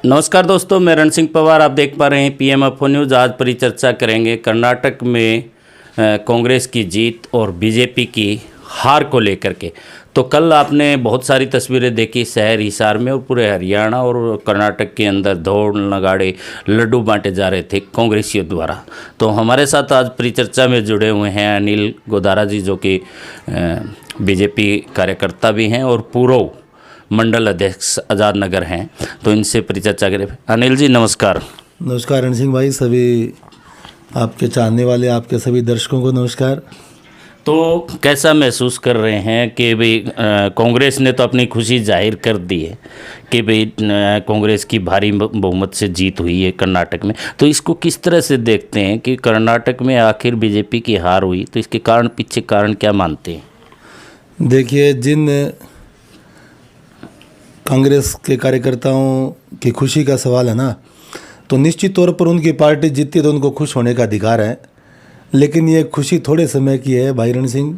नमस्कार दोस्तों, मैं रण सिंह पवार। आप देख पा रहे हैं पीएमएफओ न्यूज़। आज परिचर्चा करेंगे कर्नाटक में कांग्रेस की जीत और बीजेपी की हार को लेकर के। तो कल आपने बहुत सारी तस्वीरें देखी शहर हिसार में और पूरे हरियाणा और कर्नाटक के अंदर ढोल नगाड़े लड्डू बांटे जा रहे थे कांग्रेसियों द्वारा। तो हमारे साथ आज परिचर्चा में जुड़े हुए हैं अनिल गोदारा जी, जो कि बीजेपी कार्यकर्ता भी हैं और पूर्व मंडल अध्यक्ष आज़ाद नगर हैं। तो इनसे परिचर्चा करें। अनिल जी नमस्कार। नमस्कार रण सिंह भाई, सभी आपके चाहने वाले आपके सभी दर्शकों को नमस्कार। तो कैसा महसूस कर रहे हैं कि भाई कांग्रेस ने तो अपनी खुशी जाहिर कर दी है कि भाई कांग्रेस की भारी बहुमत से जीत हुई है कर्नाटक में। तो इसको किस तरह से देखते हैं कि कर्नाटक में आखिर बीजेपी की हार हुई? तो इसके पीछे कारण क्या मानते हैं? देखिए, जिन कांग्रेस के कार्यकर्ताओं की खुशी का सवाल है ना, तो निश्चित तौर पर उनकी पार्टी जीतती तो उनको खुश होने का अधिकार है। लेकिन ये खुशी थोड़े समय की है भाई रण सिंह।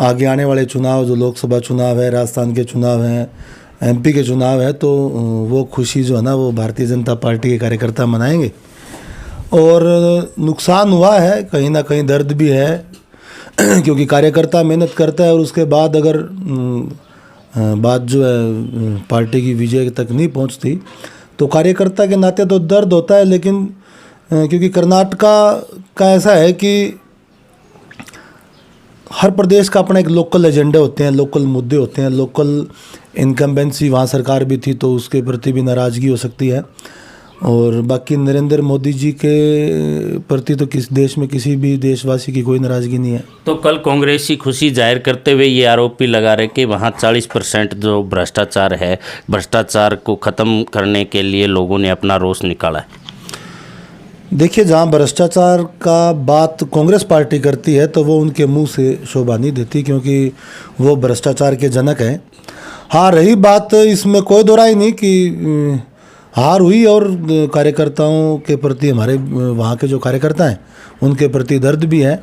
आगे आने वाले चुनाव, जो लोकसभा चुनाव है, राजस्थान के चुनाव हैं, एमपी के चुनाव है, तो वो खुशी जो है ना, वो भारतीय जनता पार्टी के कार्यकर्ता मनाएंगे। और नुकसान हुआ है, कहीं ना कहीं दर्द भी है क्योंकि कार्यकर्ता मेहनत करता है और उसके बाद अगर बात जो है पार्टी की विजय तक नहीं पहुंचती तो कार्यकर्ता के नाते तो दर्द होता है। लेकिन क्योंकि कर्नाटक का ऐसा है कि हर प्रदेश का अपना एक लोकल एजेंडे होते हैं, लोकल मुद्दे होते हैं, लोकल इनकम्बेंसी वहाँ सरकार भी थी तो उसके प्रति भी नाराज़गी हो सकती है। और बाकी नरेंद्र मोदी जी के प्रति तो किस देश में किसी भी देशवासी की कोई नाराज़गी नहीं है। तो कल कांग्रेसी खुशी जाहिर करते हुए ये आरोप भी लगा रहे कि वहाँ 40% जो भ्रष्टाचार है, भ्रष्टाचार को ख़त्म करने के लिए लोगों ने अपना रोष निकाला है। देखिए, जहाँ भ्रष्टाचार का बात कांग्रेस पार्टी करती है तो वो उनके मुंह से शोभा नहीं देती, क्योंकि वो भ्रष्टाचार के जनक हैं। हाँ, रही बात, इसमें कोई दो राय नहीं कि हार हुई और कार्यकर्ताओं के प्रति, हमारे वहाँ के जो कार्यकर्ता हैं उनके प्रति दर्द भी है।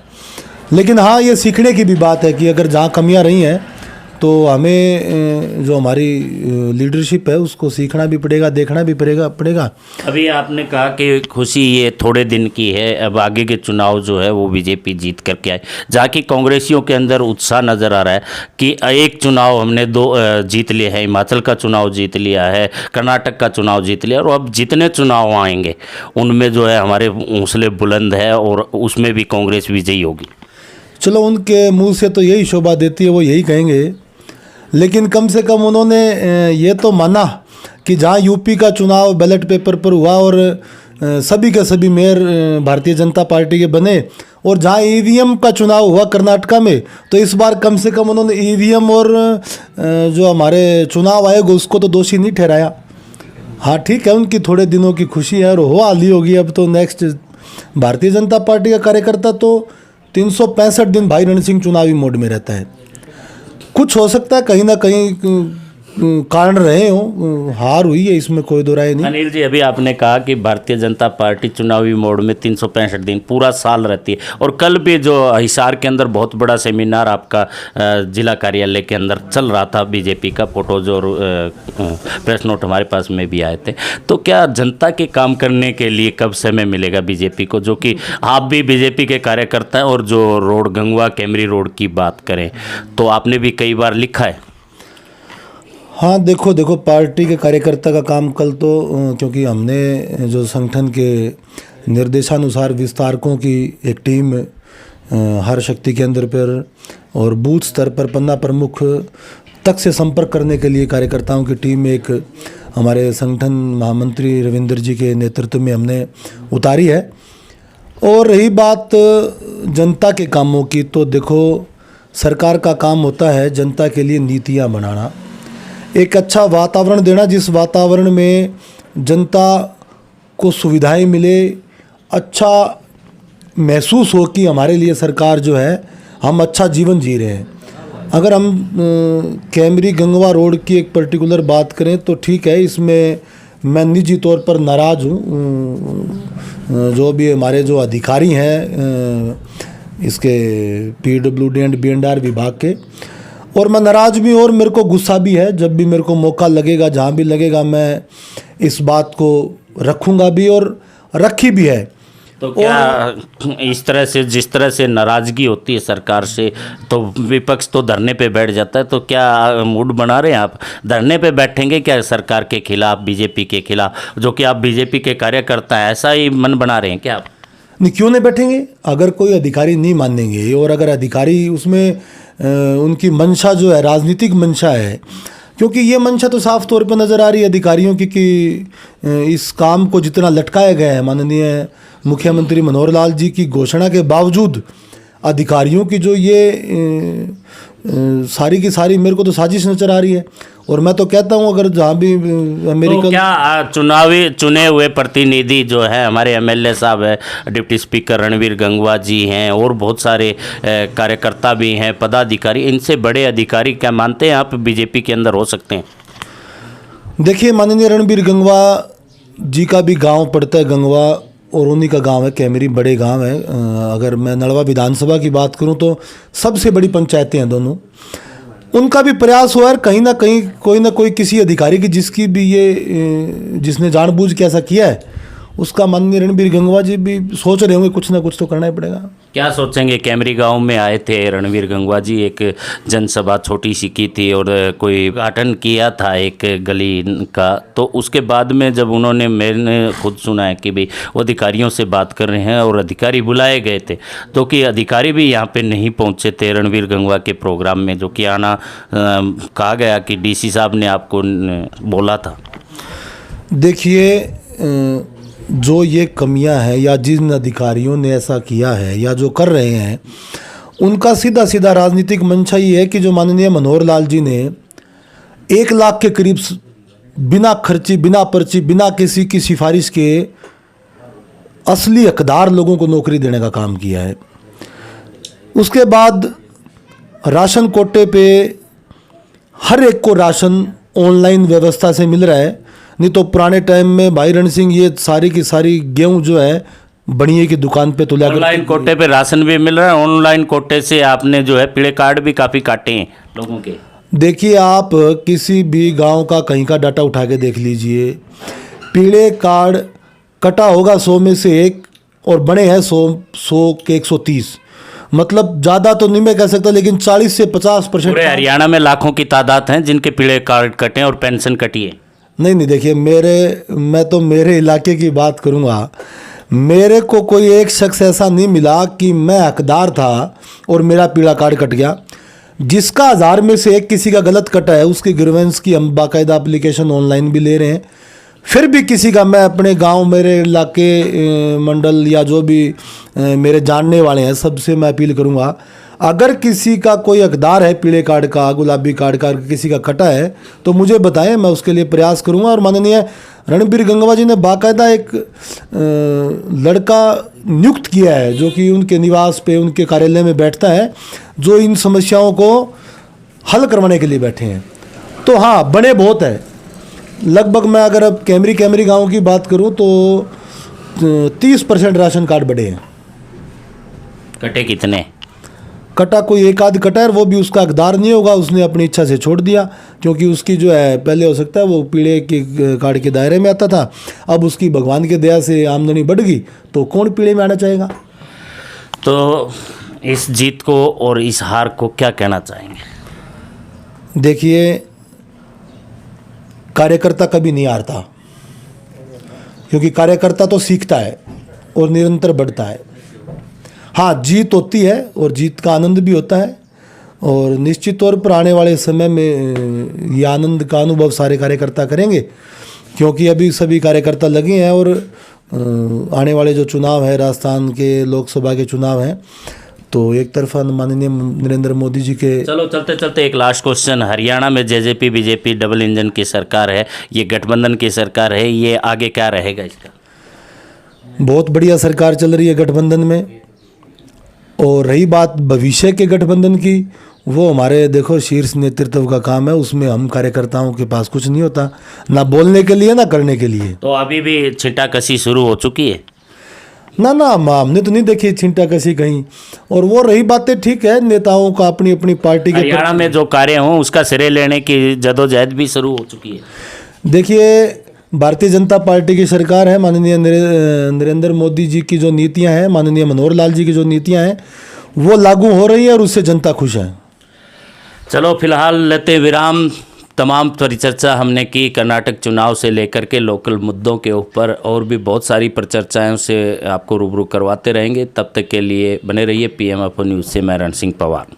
लेकिन हाँ, ये सीखने की भी बात है कि अगर जहाँ कमियाँ रही हैं तो हमें जो हमारी लीडरशिप है उसको सीखना भी पड़ेगा, देखना भी पड़ेगा। अभी आपने कहा कि खुशी ये थोड़े दिन की है, अब आगे के चुनाव जो है वो बीजेपी जीत करके आए। जहाँ की कांग्रेसियों के अंदर उत्साह नज़र आ रहा है कि एक चुनाव हमने दो जीत लिए है, हिमाचल का चुनाव जीत लिया है, कर्नाटक का चुनाव जीत लिया, और अब जितने चुनाव आएंगे उनमें जो है हमारे हौसले बुलंद है और उसमें भी कांग्रेस विजयी होगी। चलो, उनके मुँह से तो यही शोभा देती है, वो यही कहेंगे। लेकिन कम से कम उन्होंने ये तो माना कि जहाँ यूपी का चुनाव बैलेट पेपर पर हुआ और सभी के सभी मेयर भारतीय जनता पार्टी के बने, और जहाँ ईवीएम का चुनाव हुआ कर्नाटक में, तो इस बार कम से कम उन्होंने ईवीएम और जो हमारे चुनाव आयोग उसको तो दोषी नहीं ठहराया। हाँ ठीक है, उनकी थोड़े दिनों की खुशी है और हो हाली होगी। अब तो नेक्स्ट भारतीय जनता पार्टी का कार्यकर्ता तो 365 दिन भाई रण सिंह चुनावी मोड में रहता है। कुछ हो सकता है, कहीं ना कहीं कारण रहे हो, हार हुई है, इसमें कोई दो राय नहीं। अनिल जी, अभी आपने कहा कि भारतीय जनता पार्टी चुनावी मोड में 365 दिन पूरा साल रहती है, और कल भी जो हिसार के अंदर बहुत बड़ा सेमिनार आपका जिला कार्यालय के अंदर चल रहा था बीजेपी का, फोटोज और प्रेस नोट हमारे पास में भी आए थे। तो क्या जनता के काम करने के लिए कब समय मिलेगा बीजेपी को, जो कि आप भी बीजेपी के कार्यकर्ता हैं? और जो रोड गंगवा कैमरी रोड की बात करें तो आपने भी कई बार लिखा है। हाँ, देखो पार्टी के कार्यकर्ता का काम कल तो क्योंकि हमने जो संगठन के निर्देशानुसार विस्तारकों की एक टीम हर शक्ति केंद्र पर और बूथ स्तर पर पन्ना प्रमुख तक से संपर्क करने के लिए कार्यकर्ताओं की टीम एक हमारे संगठन महामंत्री रविंद्र जी के नेतृत्व में हमने उतारी है। और रही बात जनता के कामों की, तो देखो, सरकार का काम होता है जनता के लिए नीतियाँ बनाना, एक अच्छा वातावरण देना जिस वातावरण में जनता को सुविधाएं मिले, अच्छा महसूस हो कि हमारे लिए सरकार जो है, हम अच्छा जीवन जी रहे हैं। अगर हम कैमरी गंगवा रोड की एक पर्टिकुलर बात करें तो ठीक है, इसमें मैं निजी तौर पर नाराज़ हूँ। जो भी हमारे जो अधिकारी हैं इसके PWD एंड BNR विभाग के, और मैं नाराज़ भी हूँ और मेरे को गुस्सा भी है। जब भी मेरे को मौका लगेगा, जहाँ भी लगेगा, मैं इस बात को रखूँगा भी और रखी भी है। तो क्या इस तरह से, जिस तरह से नाराज़गी होती है सरकार से, तो विपक्ष तो धरने पे बैठ जाता है, तो क्या मूड बना रहे हैं आप? धरने पे बैठेंगे क्या सरकार के खिलाफ, बीजेपी के खिलाफ, जो कि आप बीजेपी के कार्यकर्ता हैं, ऐसा ही मन बना रहे हैं क्या आप? नहीं, क्यों नहीं बैठेंगे? अगर कोई अधिकारी नहीं मानेंगे और अगर अधिकारी उसमें उनकी मंशा जो है राजनीतिक मंशा है, क्योंकि ये मंशा तो साफ तौर पर नज़र आ रही है अधिकारियों की कि इस काम को जितना लटकाया गया है, माननीय मुख्यमंत्री मनोहर लाल जी की घोषणा के बावजूद अधिकारियों की जो ये सारी की सारी मेरे को तो साजिश नज़र आ रही है। और मैं तो कहता हूँ अगर जहाँ भी अमेरिकन तो क्या चुनावी चुने हुए प्रतिनिधि जो है, हमारे एमएलए साहब है, डिप्टी स्पीकर रणवीर गंगवा जी हैं, और बहुत सारे कार्यकर्ता भी हैं, पदाधिकारी, इनसे बड़े अधिकारी क्या मानते हैं आप बीजेपी के अंदर हो सकते हैं? देखिए, माननीय रणवीर गंगवा जी का भी गांव पड़ता है गंगवा, और उन्हीं का गांव है कैमरी, बड़े गांव है। अगर मैं नलवा विधानसभा की बात करूं तो सबसे बड़ी पंचायतें हैं दोनों। उनका भी प्रयास हुआ है कहीं ना कहीं, कोई ना कोई किसी अधिकारी की जिसकी भी ये जिसने जानबूझ के ऐसा किया है, उसका माननीय रणवीर गंगवा जी भी सोच रहे होंगे कुछ ना कुछ तो करना ही पड़ेगा। क्या सोचेंगे? कैमरी गांव में आए थे रणवीर गंगवा जी, एक जनसभा छोटी सी की थी और कोई उद्घाटन किया था एक गली का, तो उसके बाद में जब उन्होंने, मैंने खुद सुना है कि भाई वो अधिकारियों से बात कर रहे हैं और अधिकारी बुलाए गए थे, तो कि अधिकारी भी यहाँ पे नहीं पहुँचे थे रणवीर गंगवा के प्रोग्राम में, जो कि आना कहा गया कि डीसी साहब ने आपको बोला था। देखिए, जो ये कमियां हैं या जिन अधिकारियों ने ऐसा किया है या जो कर रहे हैं, उनका सीधा सीधा राजनीतिक मंशा ये है कि जो माननीय मनोहर लाल जी ने 1 लाख के करीब बिना खर्ची, बिना पर्ची, बिना किसी की सिफारिश के असली हकदार लोगों को नौकरी देने का काम किया है। उसके बाद राशन कोटे पे हर एक को राशन ऑनलाइन व्यवस्था से मिल रहा है। नहीं तो पुराने टाइम में भाई रण सिंह ये सारी की सारी गेहूं जो है बनिए की दुकान पे तुला, ऑनलाइन कोटे पे राशन भी मिल रहा है, ऑनलाइन कोटे से आपने जो है पीले कार्ड भी काफ़ी काटे हैं लोगों के। देखिए, आप किसी भी गांव का कहीं का डाटा उठा के देख लीजिए, पीले कार्ड कटा होगा 100 में से 1 और बने हैं 100 के 130, मतलब ज़्यादा तो नहीं मैं कह सकता, लेकिन 40 से 50%। पूरे हरियाणा में लाखों की तादाद हैं जिनके पीले कार्ड कटे और पेंशन कटी है। नहीं, देखिए, मैं तो मेरे इलाके की बात करूंगा। मेरे को कोई एक शख्स ऐसा नहीं मिला कि मैं हकदार था और मेरा पीला कार्ड कट गया। जिसका 1000 में से 1 किसी का गलत कटा है, उसकी ग्रीवेंस की हम बाकायदा एप्लीकेशन ऑनलाइन भी ले रहे हैं। फिर भी किसी का, मैं अपने गांव, मेरे इलाके, मंडल या जो भी मेरे जानने वाले हैं, सबसे मैं अपील करूंगा, अगर किसी का कोई हकदार है पीले कार्ड का, गुलाबी कार्ड का, किसी का कटा है तो मुझे बताएं, मैं उसके लिए प्रयास करूंगा। और माननीय रणवीर गंगवा जी ने बाकायदा एक लड़का नियुक्त किया है जो कि उनके निवास पे, उनके कार्यालय में बैठता है, जो इन समस्याओं को हल करवाने के लिए बैठे हैं। तो हाँ, बने बहुत है। लगभग मैं अगर अब कैमरी गाँव की बात करूँ तो 30% राशन कार्ड बड़े हैं। कटे कितने? कटा कोई एक आध कटा है, वो भी उसका हकदार नहीं होगा, उसने अपनी इच्छा से छोड़ दिया, क्योंकि उसकी जो है पहले हो सकता है वो पीले के कार्ड के दायरे में आता था, अब उसकी भगवान के दया से आमदनी बढ़ गई तो कौन पीले में आना चाहेगा। तो इस जीत को और इस हार को क्या कहना चाहेंगे? देखिए, कार्यकर्ता कभी नहीं हारता, क्योंकि कार्यकर्ता तो सीखता है और निरंतर बढ़ता है। हाँ, जीत होती है और जीत का आनंद भी होता है, और निश्चित तौर पर आने वाले समय में ये आनंद का अनुभव सारे कार्यकर्ता करेंगे, क्योंकि अभी सभी कार्यकर्ता लगे हैं। और आने वाले जो चुनाव है, राजस्थान के लोकसभा के चुनाव हैं, तो एक तरफा माननीय नरेंद्र मोदी जी के। चलो चलते चलते एक लास्ट क्वेश्चन, हरियाणा में जेजेपी बीजेपी डबल इंजन की सरकार है, ये गठबंधन की सरकार है, ये आगे क्या रहेगा इसका? बहुत बढ़िया सरकार चल रही है गठबंधन में। और रही बात भविष्य के गठबंधन की, वो हमारे देखो शीर्ष नेतृत्व का काम है, उसमें हम कार्यकर्ताओं के पास कुछ नहीं होता, ना बोलने के लिए ना करने के लिए। तो अभी भी छिटाकशी शुरू हो चुकी है? ना ना हमने तो नहीं देखी छिंटा कसी कहीं। और वो रही बातें, ठीक है, नेताओं का अपनी अपनी पार्टी के हरियाणा में जो कार्य हों उसका श्रेय लेने की जदोजहद भी शुरू हो चुकी है। देखिए, भारतीय जनता पार्टी की सरकार है, माननीय नरेंद्र मोदी जी की जो नीतियां हैं, माननीय मनोहर लाल जी की जो नीतियां हैं, वो लागू हो रही है और उससे जनता खुश है। चलो फिलहाल लेते विराम। तमाम परिचर्चा हमने की कर्नाटक चुनाव से लेकर के लोकल मुद्दों के ऊपर, और भी बहुत सारी परिचर्चाएं से आपको रूबरू करवाते रहेंगे। तब तक के लिए बने रहिए PMFO न्यूज़ से। मैं रण सिंह पवार।